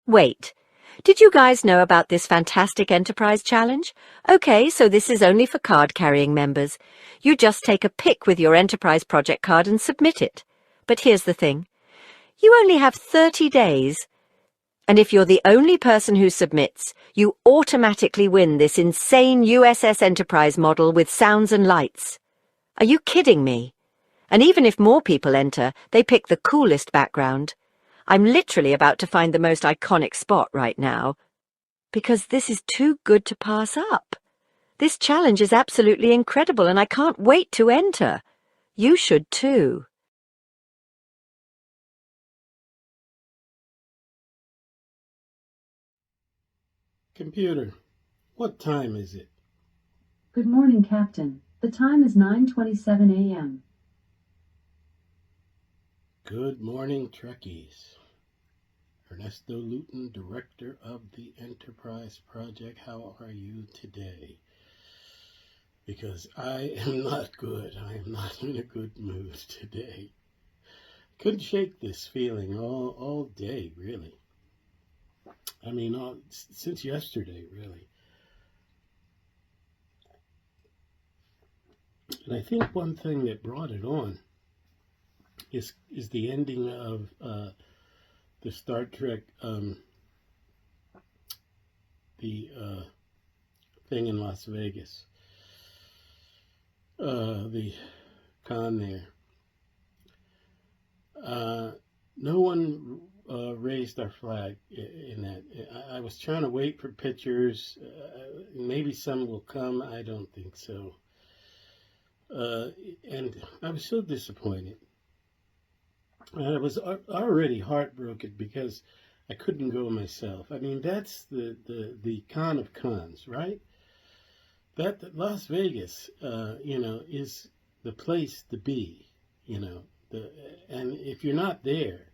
Wait, did you guys know about this fantastic Enterprise challenge? Okay, so this is only for card-carrying members. You just take a pic with your Enterprise project card and submit it. But here's the thing. You only have 30 days. And if you're the only person who submits, you automatically win this insane USS Enterprise model with sounds and lights. Are you kidding me? And even if more people enter, they pick the coolest background. I'm literally about to find the most iconic spot right now, because this is too good to pass up. This challenge is absolutely incredible, and I can't wait to enter. You should too. Computer, what time is it? Good morning, Captain. The time is 9:27 a.m. Good morning, Trekkies. Ernesto Luton, Director of the Enterprise Project. How are you today? Because I am not good. I am not in a good mood today. Couldn't shake this feeling all day, really. I mean, since yesterday, really. And I think one thing that brought it on is the ending of the Star Trek, the thing in Las Vegas, the con there. No one raised our flag in that. I was trying to wait for pictures. Maybe some will come. I don't think so. And I was so disappointed. I was already heartbroken because I couldn't go myself. I mean, that's the con of cons, right? That Las Vegas, is the place to be, and if you're not there,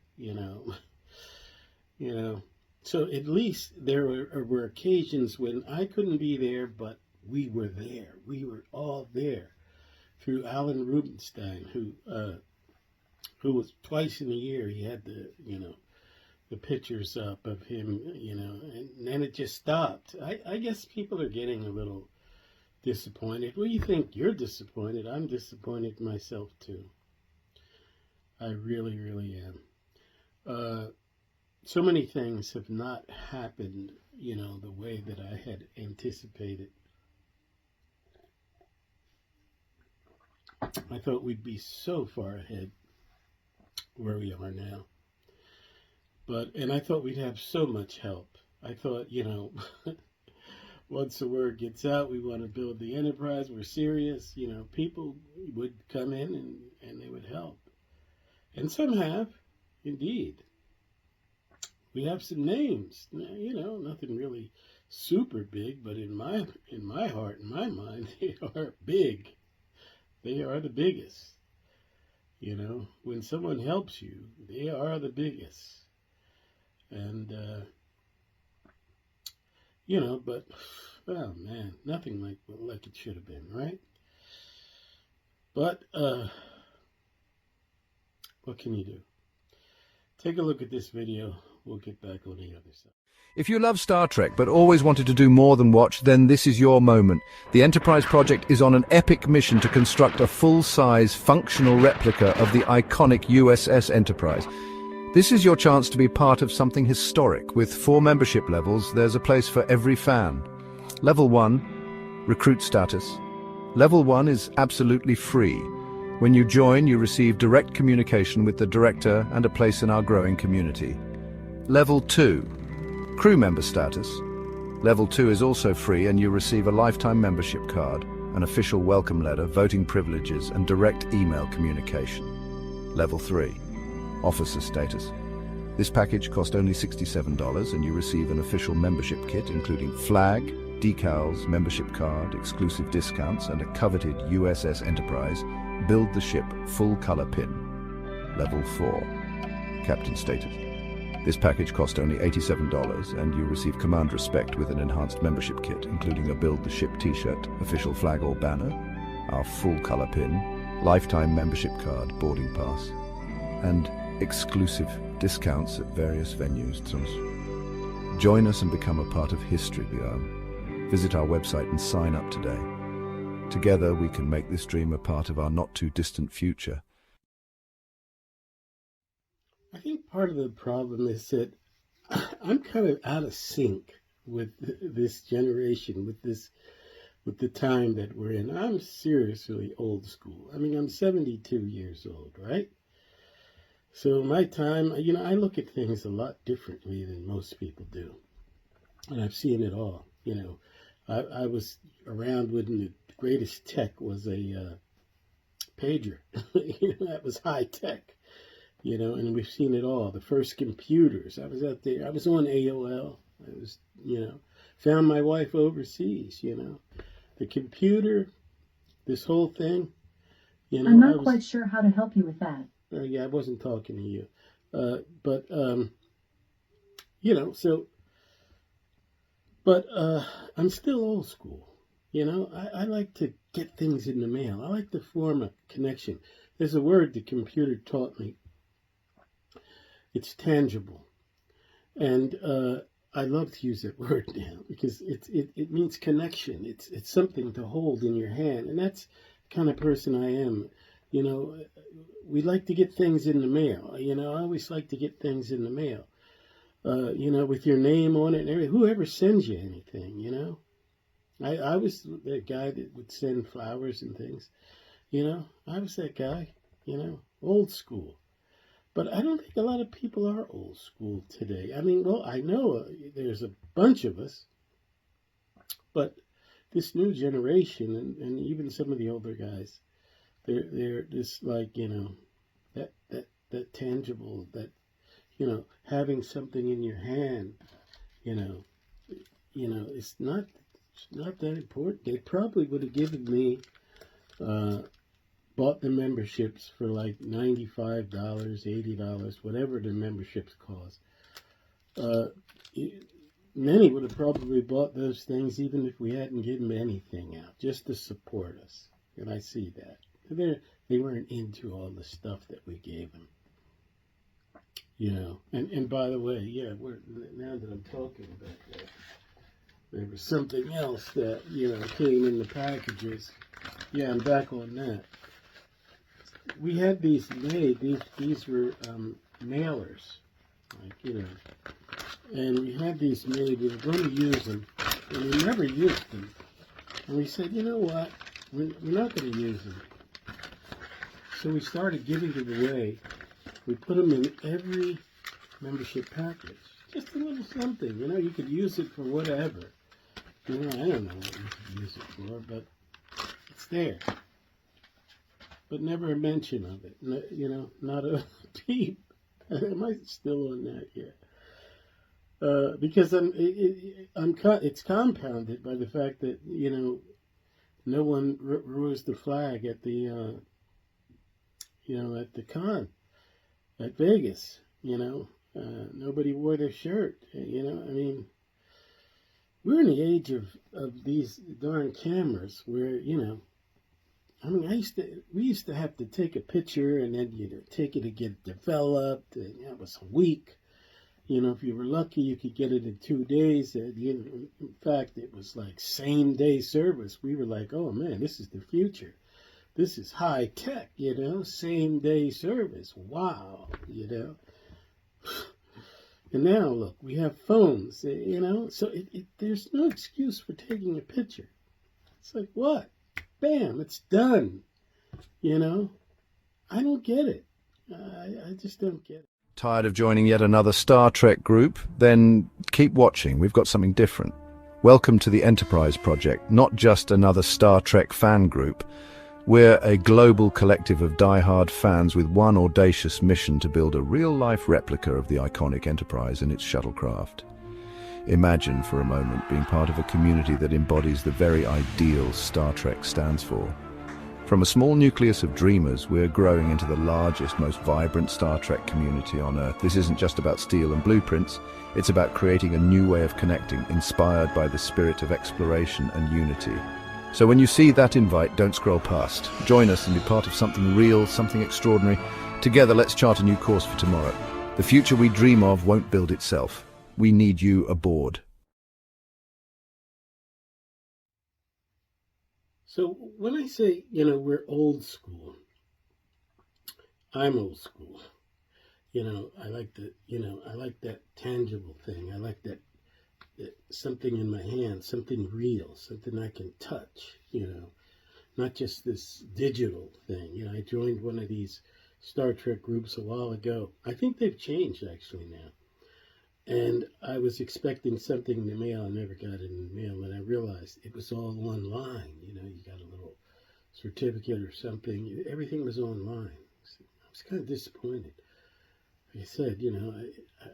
so at least there were occasions when I couldn't be there, but we were there. We were all there through Alan Rubenstein, who was twice in a year. He had the pictures up of him, and then it just stopped. I guess people are getting a little disappointed. Well, you think you're disappointed. I'm disappointed myself too. I really, really am. So many things have not happened, the way that I had anticipated. I thought we'd be so far ahead where we are now. And I thought we'd have so much help. I thought, once the word gets out, we want to build the Enterprise, we're serious, people would come in and they would help. And some have, indeed. We have some names, nothing really super big, but in my heart, in my mind, they are big. They are the biggest. When someone helps you, they are the biggest. And, but, oh man, nothing like it should have been, right? But, what can you do? Take a look at this video. We'll get back on the other side. If you love Star Trek but always wanted to do more than watch, then this is your moment. The Enterprise project is on an epic mission to construct a full-size, functional replica of the iconic USS Enterprise. This is your chance to be part of something historic. With 4 membership levels, there's a place for every fan. Level 1, Recruit Status. Level 1 is absolutely free. When you join, you receive direct communication with the director and a place in our growing community. Level 2, Crew Member Status. Level 2 is also free, and you receive a lifetime membership card, an official welcome letter, voting privileges, and direct email communication. Level 3, Officer Status. This package costs only $67, and you receive an official membership kit, including flag, decals, membership card, exclusive discounts, and a coveted USS Enterprise Build the Ship full-color pin. Level 4, Captain Status. This package costs only $87, and you receive command respect with an enhanced membership kit, including a Build the Ship t-shirt, official flag or banner, our full-color pin, lifetime membership card, boarding pass, and exclusive discounts at various venues. Join us and become a part of history, Björn. Visit our website and sign up today. Together we can make this dream a part of our not-too-distant future. I think part of the problem is that I'm kind of out of sync with this generation, with the time that we're in. I'm seriously old school. I mean, I'm 72 years old, right? So my time, I look at things a lot differently than most people do. And I've seen it all. I was around when the greatest tech was a pager. That was high tech. And we've seen it all. The first computers. I was out there. I was on AOL. I was, found my wife overseas, The computer, this whole thing, I'm not quite sure how to help you with that. Yeah, I wasn't talking to you. But I'm still old school. I like to get things in the mail. I like to form a connection. There's a word the computer taught me. It's tangible. And I love to use that word now because it means connection. It's something to hold in your hand. And that's the kind of person I am. We like to get things in the mail. I always like to get things in the mail. With your name on it and everything. Whoever sends you anything, I was that guy that would send flowers and things. I was that guy, old school. But I don't think a lot of people are old school today. I mean, well, I know there's a bunch of us, but this new generation and even some of the older guys, they're just like, that tangible, that, having something in your hand, it's not that important. They probably would have given me, bought the memberships for like $95, $80, whatever the memberships cost. Many would have probably bought those things even if we hadn't given them anything out, just to support us. And I see that. They weren't into all the stuff that we gave them. And by the way, now that I'm talking about that, there was something else that, came in the packages. Yeah, I'm back on that. We had these made. These were mailers, and we had these made. We were going to use them, and we never used them. And we said, you know what? We're not going to use them. So we started giving them away. We put them in every membership package. Just a little something, you could use it for whatever. I don't know what you could use it for, but it's there. But never a mention of it. Not a peep. Am I still on that yet? Because it's compounded by the fact that, no one rose the flag at the, at the con, at Vegas, nobody wore their shirt, we're in the age of these darn cameras where, we used to have to take a picture and then, take it to get developed, and it was a week. If you were lucky, you could get it in 2 days. In fact, it was like same day service. We were like, oh man, this is the future. This is high tech, same day service. Wow, And now look, we have phones, so there's no excuse for taking a picture. It's like, what? Bam, it's done. I don't get it. I just don't get it. Tired of joining yet another Star Trek group? Then keep watching. We've got something different. Welcome to the Enterprise Project, not just another Star Trek fan group. We're a global collective of die-hard fans with one audacious mission to build a real-life replica of the iconic Enterprise and its shuttlecraft. Imagine for a moment being part of a community that embodies the very ideal Star Trek stands for. From a small nucleus of dreamers, we're growing into the largest, most vibrant Star Trek community on Earth. This isn't just about steel and blueprints, it's about creating a new way of connecting, inspired by the spirit of exploration and unity. So when you see that invite, don't scroll past. Join us and be part of something real, something extraordinary. Together, let's chart a new course for tomorrow. The future we dream of won't build itself. We need you aboard. So when I say, we're old school, I'm old school. I like I like that tangible thing. I like that something in my hand, something real, something I can touch, not just this digital thing. I joined one of these Star Trek groups a while ago. I think they've changed actually now. And I was expecting something in the mail. I never got it in the mail. And I realized it was all online. You got a little certificate or something. Everything was online. I was kind of disappointed. Like I said,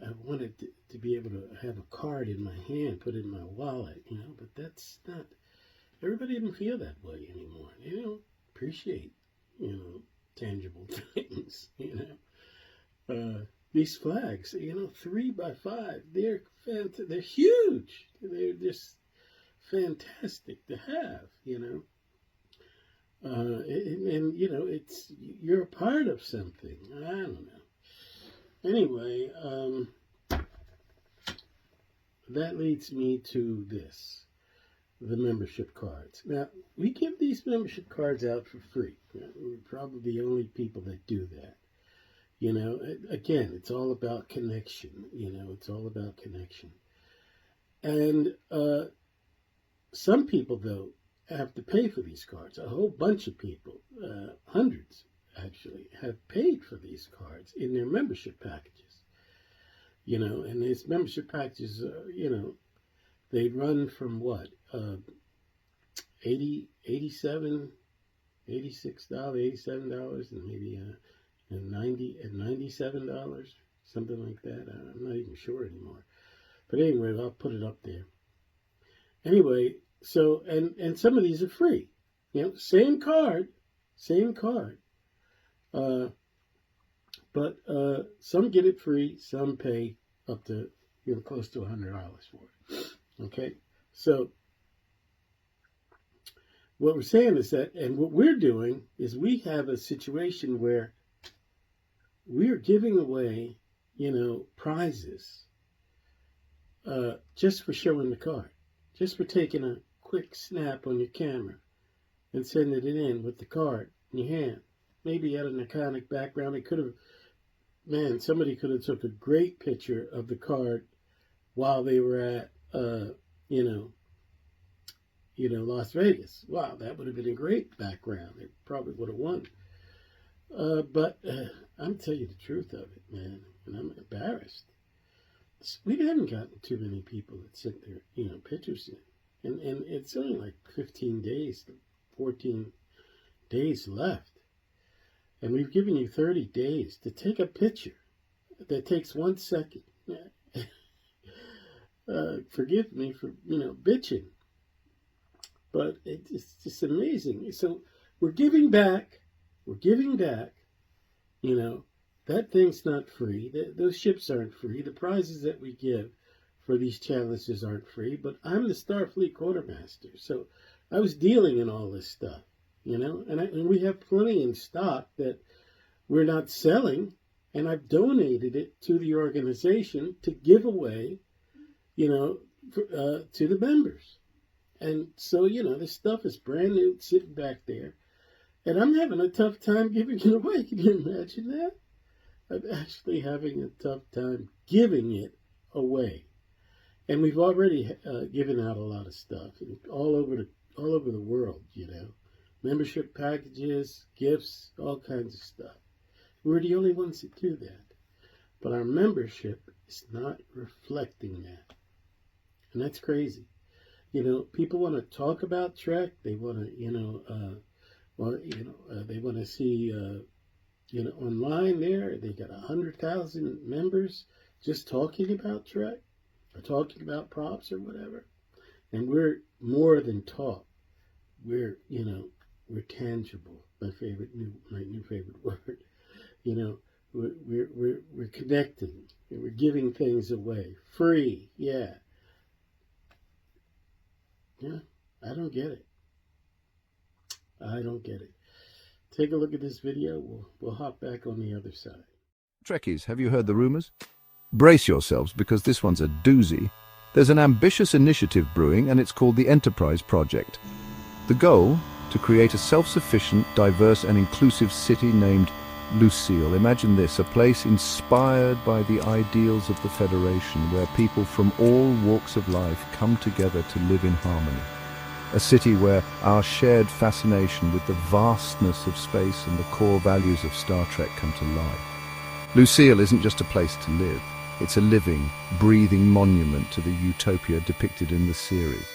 I wanted to be able to have a card in my hand, put it in my wallet, but that's not, everybody didn't feel that way anymore. They don't appreciate, tangible things, These flags, 3x5, they're huge. They're just fantastic to have, it's, you're a part of something. I don't know. Anyway, that leads me to this, the membership cards. Now, we give these membership cards out for free. We're probably the only people that do that. Again, it's all about connection. It's all about connection. And some people, though, have to pay for these cards. A whole bunch of people, hundreds actually, have paid for these cards in their membership packages. And these membership packages, they run from what? $87, and maybe $97, something like that. I'm not even sure anymore. But anyway, I'll put it up there. Anyway, so, and some of these are free. Same card. But some get it free, some pay up to, close to $100 for it. Okay? So, what we're saying is that, and what we're doing is we have a situation where we are giving away, prizes just for showing the card, just for taking a quick snap on your camera and sending it in with the card in your hand. Maybe you had an iconic background. It could have, somebody could have took a great picture of the card while they were at, Las Vegas. Wow, that would have been a great background. They probably would have won. But I'm telling you the truth of it, man, and I'm embarrassed. We haven't gotten too many people that sent their, pictures in. And it's only like 15 days, 14 days left. And we've given you 30 days to take a picture that takes 1 second. Forgive me for, bitching. But it's just amazing. So we're giving back. That thing's not free. Those ships aren't free. The prizes that we give for these challenges aren't free. But I'm the Starfleet quartermaster. So I was dealing in all this stuff, and we have plenty in stock that we're not selling. And I've donated it to the organization to give away, to the members. And so, this stuff is brand new, sitting back there. And I'm having a tough time giving it away. Can you imagine that? I'm actually having a tough time giving it away. And we've already given out a lot of stuff all over the world, Membership packages, gifts, all kinds of stuff. We're the only ones that do that. But our membership is not reflecting that. And that's crazy. People want to talk about Trek. They want to, they want to see, online there. They got 100,000 members just talking about Trek or talking about props or whatever. And we're more than talk. We're tangible. My new favorite word. We're connecting. We're giving things away. Free. Yeah. Yeah, I don't get it. Take a look at this video. We'll hop back on the other side. Trekkies, have you heard the rumors? Brace yourselves, because this one's a doozy. There's an ambitious initiative brewing, and it's called the Enterprise Project. The goal? To create a self-sufficient, diverse and inclusive city named Lucille. Imagine this, a place inspired by the ideals of the Federation, where people from all walks of life come together to live in harmony. A city where our shared fascination with the vastness of space and the core values of Star Trek come to life. Lucille isn't just a place to live. It's a living, breathing monument to the utopia depicted in the series.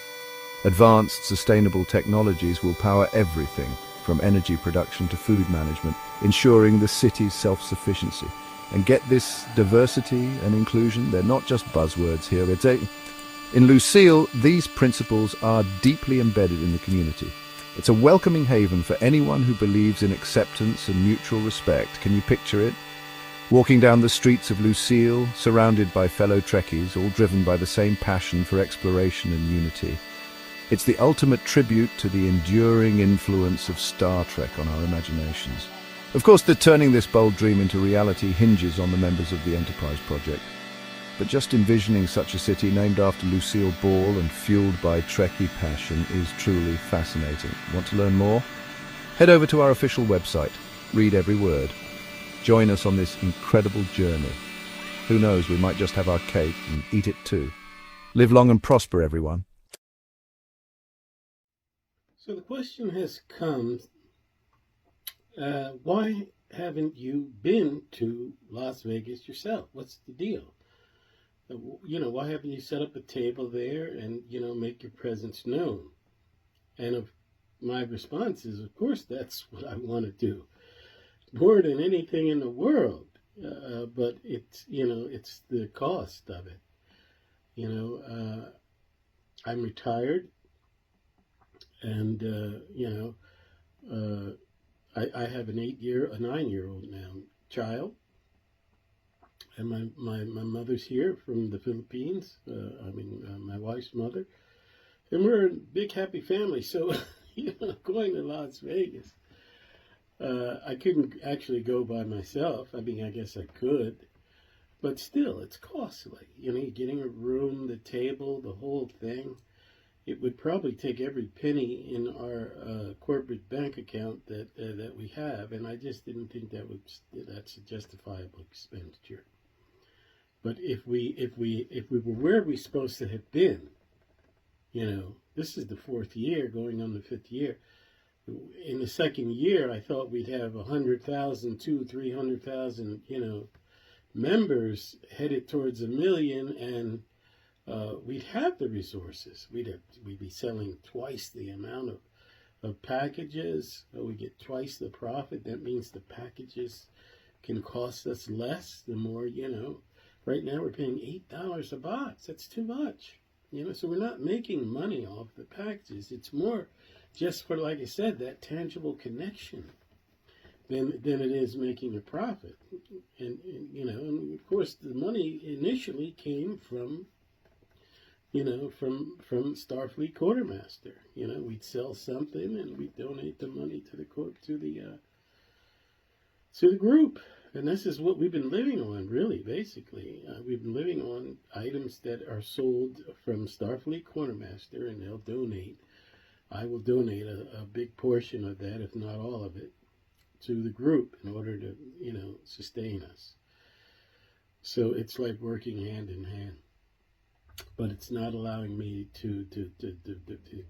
Advanced, sustainable technologies will power everything, from energy production to food management, ensuring the city's self-sufficiency. And get this, diversity and inclusion, they're not just buzzwords here. In Lucille, these principles are deeply embedded in the community. It's a welcoming haven for anyone who believes in acceptance and mutual respect. Can you picture it? Walking down the streets of Lucille, surrounded by fellow Trekkies, all driven by the same passion for exploration and unity. It's the ultimate tribute to the enduring influence of Star Trek on our imaginations. Of course, turning this bold dream into reality hinges on the members of the Enterprise Project. But just envisioning such a city named after Lucille Ball and fueled by Trekkie passion is truly fascinating. Want to learn more? Head over to our official website. Read every word. Join us on this incredible journey. Who knows, we might just have our cake and eat it too. Live long and prosper, everyone. So the question has come, why haven't you been to Las Vegas yourself? What's the deal? Why haven't you set up a table there and, make your presence known? And my response is, of course, that's what I want to do. More than anything in the world. But it's the cost of it. I'm retired. And, I have a 9-year-old now child. And my mother's here from the Philippines. My wife's mother. And we're a big, happy family. So, going to Las Vegas, I couldn't actually go by myself. I guess I could. But still, it's costly. Getting a room, the table, the whole thing. It would probably take every penny in our corporate bank account that we have, and I just didn't think that's a justifiable expenditure. But if we were where we're supposed to have been, this is the 4th year, going on the 5th year. In the 2nd year, I thought we'd have 100,000, 300,000, members headed towards 1 million, and we'd have the resources. We'd be selling twice the amount of packages. We get twice the profit. That means the packages can cost us less. The more, Right now we're paying $8 a box. That's too much. So we're not making money off the packages. It's more just for, like I said, that tangible connection than it is making a profit. And of course the money initially came from Starfleet Quartermaster. We'd sell something and we'd donate the money to the group. And this is what we've been living on, really, basically. We've been living on items that are sold from Starfleet Quartermaster, and they'll donate. I will donate a big portion of that, if not all of it, to the group in order to, sustain us. So it's like working hand in hand. But it's not allowing me to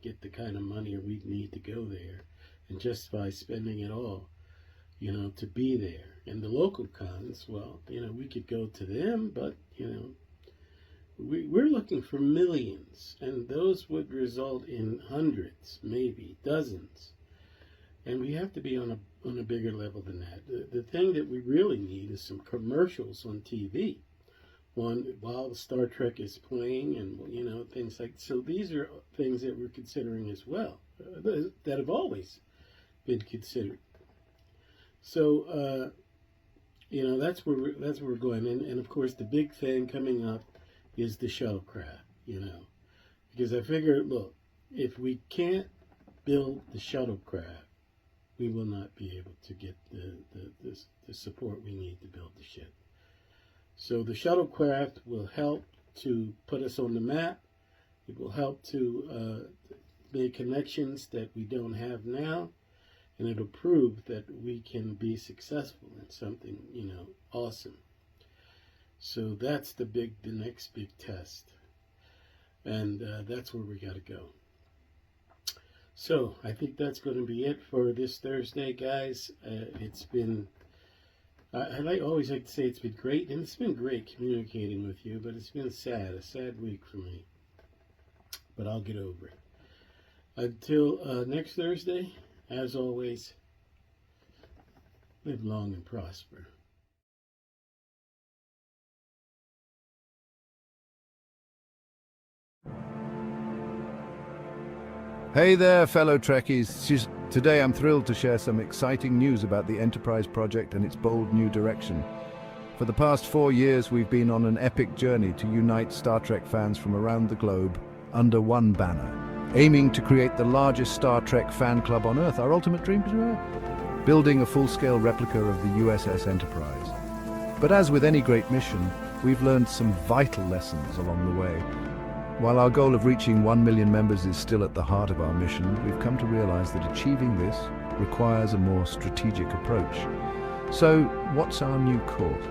get the kind of money we need to go there and justify spending it all, to be there. And the local cons, well, we could go to them, but, we're looking for millions, and those would result in hundreds, maybe dozens. And we have to be on a bigger level than that. The thing that we really need is some commercials on TV. While Star Trek is playing, and things like so. These are things that we're considering as well, that have always been considered. So that's where we're going, and of course the big thing coming up is the shuttlecraft. Because I figure, look, if we can't build the shuttlecraft, we will not be able to get the support we need to build the ship. So the shuttlecraft will help to put us on the map. It will help to make connections that we don't have now, and it'll prove that we can be successful in something, awesome. So that's the next big test, and that's where we got to go. So I think that's going to be it for this Thursday, guys. It's been, always like to say it's been great, and it's been great communicating with you, but it's been a sad week for me. But I'll get over it. Until next Thursday, as always, live long and prosper. Hey there, fellow Trekkies. Today I'm thrilled to share some exciting news about the Enterprise project and its bold new direction. For the past 4 years, we've been on an epic journey to unite Star Trek fans from around the globe under one banner, aiming to create the largest Star Trek fan club on Earth. Our ultimate dream is building a full-scale replica of the USS Enterprise. But as with any great mission, we've learned some vital lessons along the way. While our goal of reaching 1 million members is still at the heart of our mission, we've come to realize that achieving this requires a more strategic approach. So, what's our new course?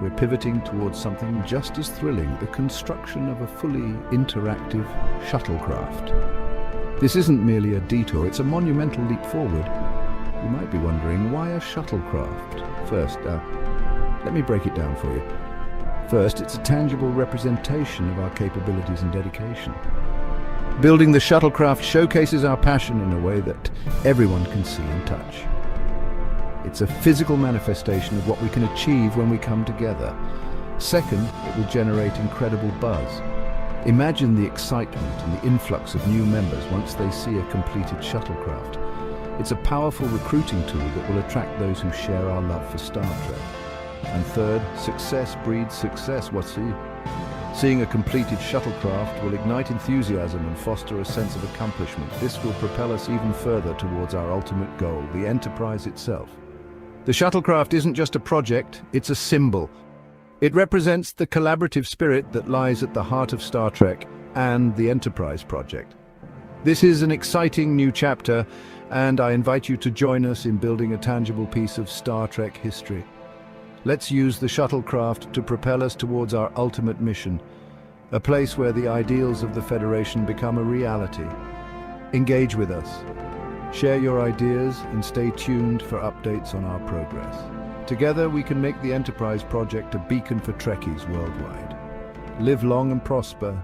We're pivoting towards something just as thrilling, the construction of a fully interactive shuttlecraft. This isn't merely a detour, it's a monumental leap forward. You might be wondering, why a shuttlecraft? First, let me break it down for you. First, it's a tangible representation of our capabilities and dedication. Building the shuttlecraft showcases our passion in a way that everyone can see and touch. It's a physical manifestation of what we can achieve when we come together. Second, it will generate incredible buzz. Imagine the excitement and the influx of new members once they see a completed shuttlecraft. It's a powerful recruiting tool that will attract those who share our love for Star Trek. And third, success breeds success. Seeing a completed shuttlecraft will ignite enthusiasm and foster a sense of accomplishment. This will propel us even further towards our ultimate goal, the Enterprise itself. The shuttlecraft isn't just a project, it's a symbol. It represents the collaborative spirit that lies at the heart of Star Trek and the Enterprise project. This is an exciting new chapter, and I invite you to join us in building a tangible piece of Star Trek history. Let's use the shuttlecraft to propel us towards our ultimate mission, a place where the ideals of the Federation become a reality. Engage with us. Share your ideas and stay tuned for updates on our progress. Together we can make the Enterprise project a beacon for Trekkies worldwide. Live long and prosper,